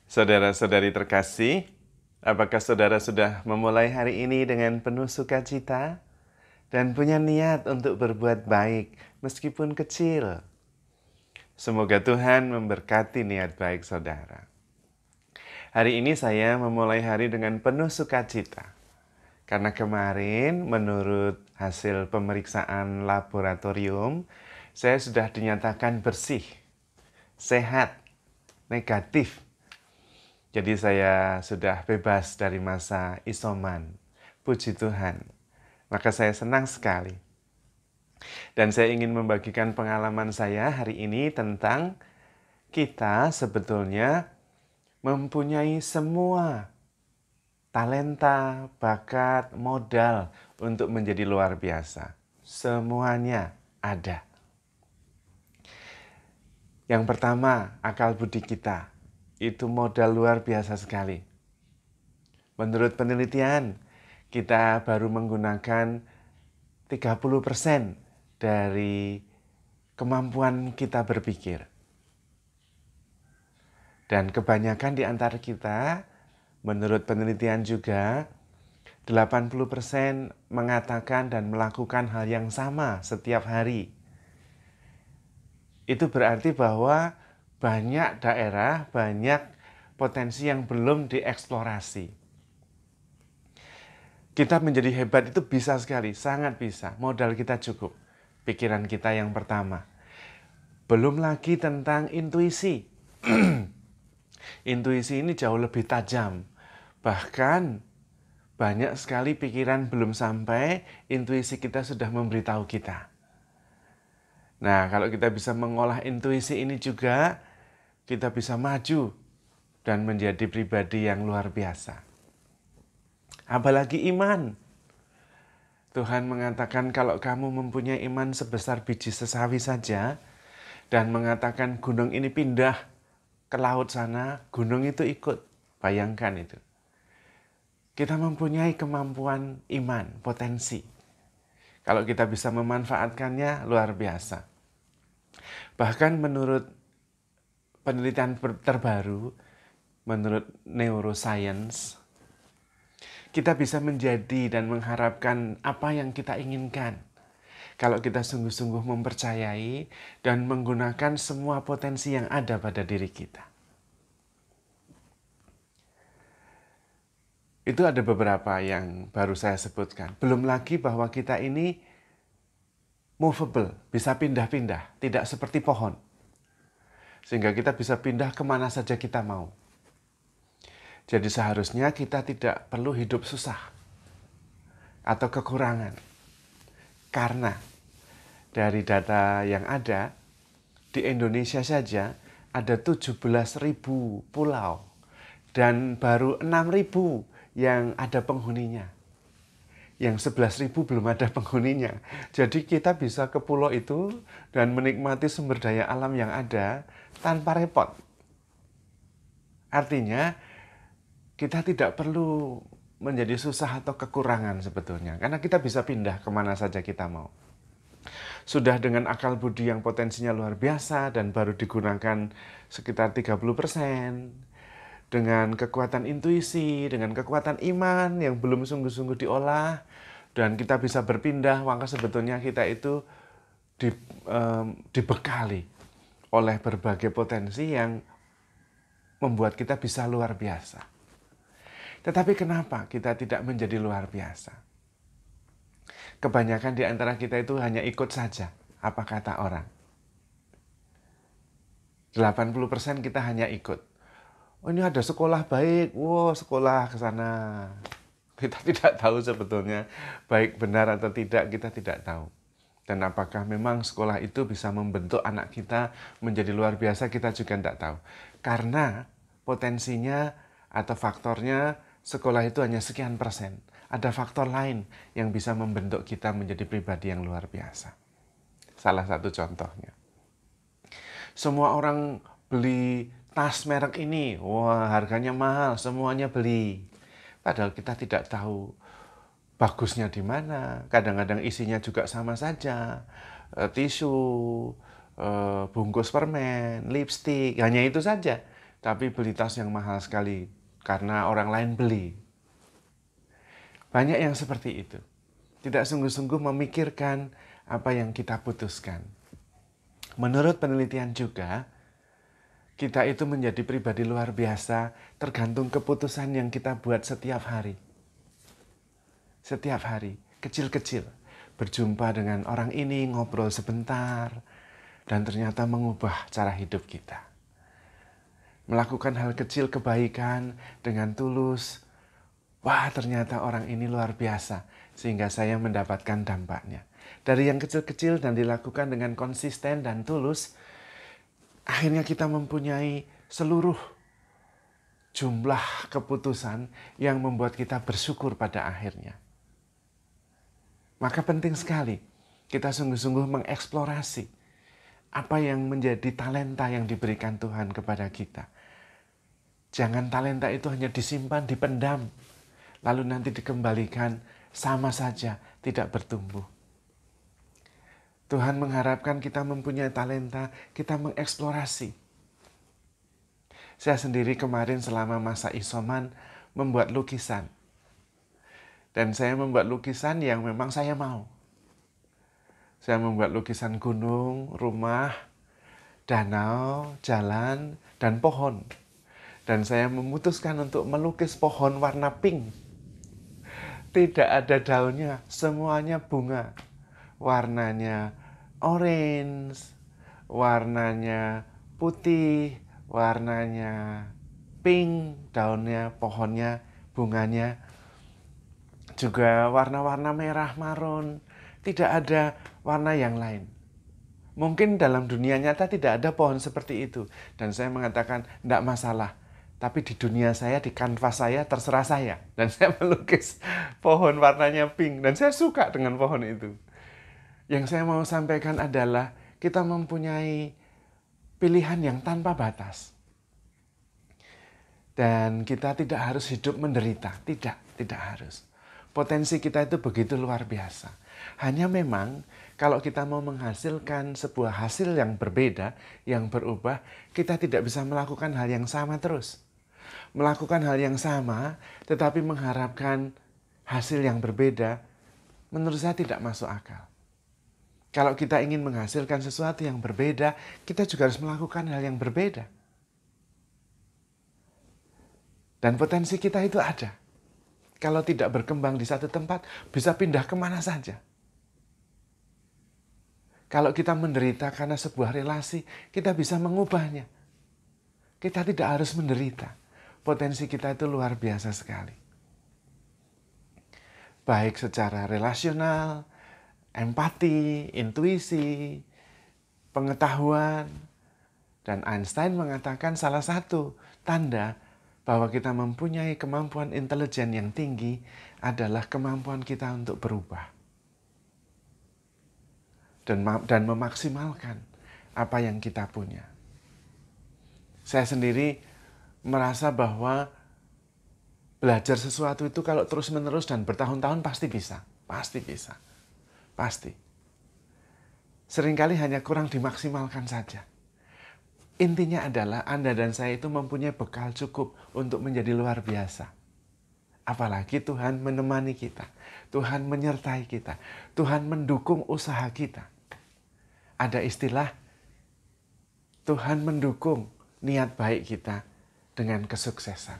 Saudara-saudari terkasih, apakah saudara sudah memulai hari ini dengan penuh sukacita dan punya niat untuk berbuat baik meskipun kecil? Semoga Tuhan memberkati niat baik saudara. Hari ini saya memulai hari dengan penuh sukacita. Karena kemarin menurut hasil pemeriksaan laboratorium, saya sudah dinyatakan bersih, sehat, negatif. Jadi saya sudah bebas dari masa isoman. Puji Tuhan. Maka saya senang sekali. Dan saya ingin membagikan pengalaman saya hari ini tentang kita sebetulnya mempunyai semua talenta, bakat, modal untuk menjadi luar biasa. Semuanya ada. Yang pertama, akal budi kita. Itu modal luar biasa sekali. Menurut penelitian, kita baru menggunakan 30% dari kemampuan kita berpikir. Dan kebanyakan di antara kita, menurut penelitian juga, 80% mengatakan dan melakukan hal yang sama setiap hari. Itu berarti bahwa banyak daerah, banyak potensi yang belum dieksplorasi. Kita menjadi hebat itu bisa sekali, sangat bisa. Modal kita cukup. Pikiran kita yang pertama. Belum lagi tentang intuisi. Intuisi ini jauh lebih tajam. Bahkan banyak sekali pikiran belum sampai, intuisi kita sudah memberitahu kita. Nah, kalau kita bisa mengolah intuisi ini juga, kita bisa maju dan menjadi pribadi yang luar biasa. Apalagi iman. Tuhan mengatakan kalau kamu mempunyai iman sebesar biji sesawi saja dan mengatakan gunung ini pindah ke laut sana, gunung itu ikut. Bayangkan itu. Kita mempunyai kemampuan iman, potensi. Kalau kita bisa memanfaatkannya, luar biasa. Bahkan menurut penelitian terbaru, menurut neuroscience, kita bisa menjadi dan mengharapkan apa yang kita inginkan. Kalau kita sungguh-sungguh mempercayai dan menggunakan semua potensi yang ada pada diri kita. Itu ada beberapa yang baru saya sebutkan. Belum lagi bahwa kita ini movable, bisa pindah-pindah, tidak seperti pohon. Sehingga kita bisa pindah kemana saja kita mau. Jadi seharusnya kita tidak perlu hidup susah atau kekurangan. Karena dari data yang ada, di Indonesia saja ada 17.000 pulau dan baru 6.000 yang ada penghuninya. Yang 11.000 belum ada penghuninya. Jadi kita bisa ke pulau itu dan menikmati sumber daya alam yang ada tanpa repot. Artinya kita tidak perlu menjadi susah atau kekurangan sebetulnya. Karena kita bisa pindah kemana saja kita mau. Sudah dengan akal budi yang potensinya luar biasa dan baru digunakan sekitar 30%. Dengan kekuatan intuisi, dengan kekuatan iman yang belum sungguh-sungguh diolah. Dan kita bisa berpindah, maka sebetulnya kita itu dibekali oleh berbagai potensi yang membuat kita bisa luar biasa. Tetapi kenapa kita tidak menjadi luar biasa? Kebanyakan di antara kita itu hanya ikut saja apa kata orang. 80% kita hanya ikut. Oh, ini ada sekolah baik, wow sekolah ke sana. Kita tidak tahu sebetulnya baik benar atau tidak, kita tidak tahu. Dan apakah memang sekolah itu bisa membentuk anak kita menjadi luar biasa, kita juga tidak tahu. Karena potensinya atau faktornya sekolah itu hanya sekian persen. Ada faktor lain yang bisa membentuk kita menjadi pribadi yang luar biasa. Salah satu contohnya. Semua orang beli tas merek ini, wah harganya mahal, semuanya beli. Padahal kita tidak tahu bagusnya di mana. Kadang-kadang isinya juga sama saja. Tisu, bungkus permen, lipstik, hanya itu saja. tapi beli tas yang mahal sekali karena orang lain beli. Banyak yang seperti itu. Tidak sungguh-sungguh memikirkan apa yang kita putuskan. Menurut penelitian juga, kita itu menjadi pribadi luar biasa tergantung keputusan yang kita buat setiap hari. Setiap hari, kecil-kecil. Berjumpa dengan orang ini, ngobrol sebentar, dan ternyata mengubah cara hidup kita. Melakukan hal kecil kebaikan dengan tulus. Wah, ternyata orang ini luar biasa, sehingga saya mendapatkan dampaknya. Dari yang kecil-kecil dan dilakukan dengan konsisten dan tulus, akhirnya kita mempunyai seluruh jumlah keputusan yang membuat kita bersyukur pada akhirnya. Maka penting sekali kita sungguh-sungguh mengeksplorasi apa yang menjadi talenta yang diberikan Tuhan kepada kita. Jangan talenta itu hanya disimpan, dipendam, lalu nanti dikembalikan sama saja, tidak bertumbuh. Tuhan mengharapkan kita mempunyai talenta, kita mengeksplorasi. Saya sendiri kemarin selama masa isoman membuat lukisan. Dan saya membuat lukisan yang memang saya mau. Saya membuat lukisan gunung, rumah, danau, jalan, dan pohon. Dan saya memutuskan untuk melukis pohon warna pink. Tidak ada daunnya, semuanya bunga. Warnanya orange, warnanya putih, warnanya pink, daunnya, pohonnya, bunganya. Juga warna-warna merah, marun, tidak ada warna yang lain. Mungkin dalam dunia nyata tidak ada pohon seperti itu. Dan saya mengatakan, tidak masalah. Tapi di dunia saya, di kanvas saya, terserah saya. Dan saya melukis pohon warnanya pink. Dan saya suka dengan pohon itu. Yang saya mau sampaikan adalah, kita mempunyai pilihan yang tanpa batas. Dan kita tidak harus hidup menderita. Tidak harus. Potensi kita itu begitu luar biasa. Hanya memang kalau kita mau menghasilkan sebuah hasil yang berbeda, yang berubah, kita tidak bisa melakukan hal yang sama terus. Melakukan hal yang sama, tetapi mengharapkan hasil yang berbeda, menurut saya tidak masuk akal. Kalau kita ingin menghasilkan sesuatu yang berbeda, kita juga harus melakukan hal yang berbeda. Dan potensi kita itu ada. Kalau tidak berkembang di satu tempat, bisa pindah kemana saja. Kalau kita menderita karena sebuah relasi, kita bisa mengubahnya. Kita tidak harus menderita. Potensi kita itu luar biasa sekali. Baik secara relasional, empati, intuisi, pengetahuan. Dan Einstein mengatakan salah satu tanda bahwa kita mempunyai kemampuan intelijen yang tinggi adalah kemampuan kita untuk berubah. Dan memaksimalkan apa yang kita punya. Saya sendiri merasa bahwa belajar sesuatu itu kalau terus-menerus dan bertahun-tahun pasti bisa. Pasti bisa. Pasti. Seringkali hanya kurang dimaksimalkan saja. Intinya adalah Anda dan saya itu mempunyai bekal cukup untuk menjadi luar biasa. Apalagi Tuhan menemani kita. Tuhan menyertai kita. Tuhan mendukung usaha kita. Ada istilah, Tuhan mendukung niat baik kita dengan kesuksesan.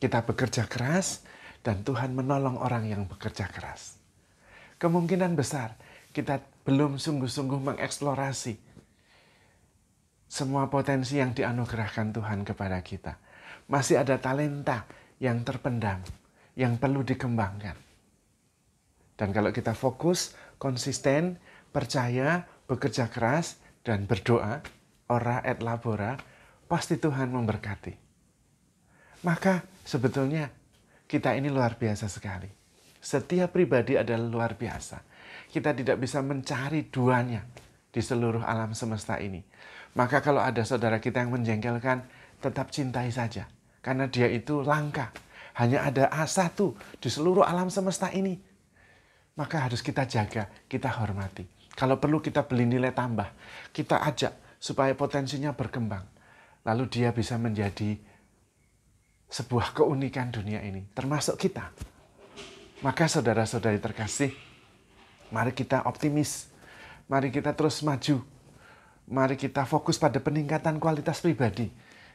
Kita bekerja keras dan Tuhan menolong orang yang bekerja keras. Kemungkinan besar kita belum sungguh-sungguh mengeksplorasi semua potensi yang dianugerahkan Tuhan kepada kita. Masih ada talenta yang terpendam, yang perlu dikembangkan. Dan kalau kita fokus, konsisten, percaya, bekerja keras, dan berdoa, ora et labora, pasti Tuhan memberkati. Maka sebetulnya kita ini luar biasa sekali. Setiap pribadi adalah luar biasa. Kita tidak bisa mencari duanya di seluruh alam semesta ini. Maka kalau ada saudara kita yang menjengkelkan, tetap cintai saja. Karena dia itu langka. Hanya ada satu di seluruh alam semesta ini. Maka harus kita jaga, kita hormati. Kalau perlu kita beli nilai tambah. Kita ajak supaya potensinya berkembang. lalu dia bisa menjadi sebuah keunikan dunia ini, termasuk kita. Maka saudara-saudari terkasih, mari kita optimis, mari kita terus maju, mari kita fokus pada peningkatan kualitas pribadi.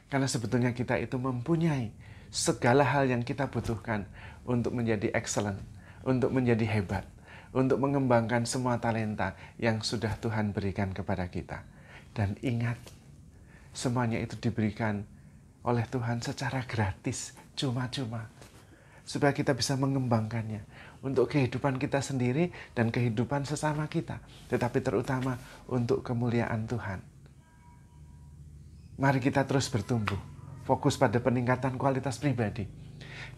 Karena sebetulnya kita itu mempunyai segala hal yang kita butuhkan untuk menjadi excellent, untuk menjadi hebat, untuk mengembangkan semua talenta yang sudah Tuhan berikan kepada kita. Dan ingat, semuanya itu diberikan oleh Tuhan secara gratis, cuma-cuma. Supaya kita bisa mengembangkannya untuk kehidupan kita sendiri dan kehidupan sesama kita. Tetapi terutama untuk kemuliaan Tuhan. Mari kita terus bertumbuh, fokus pada peningkatan kualitas pribadi.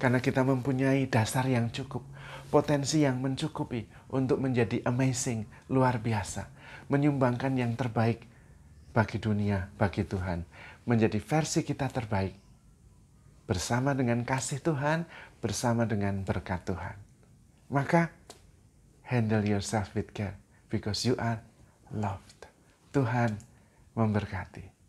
Karena kita mempunyai dasar yang cukup, potensi yang mencukupi untuk menjadi amazing, luar biasa. Menyumbangkan yang terbaik bagi dunia, bagi Tuhan. Menjadi versi kita terbaik. Bersama dengan kasih Tuhan, bersama dengan berkat Tuhan. Maka, handle yourself with care, because you are loved. Tuhan memberkati.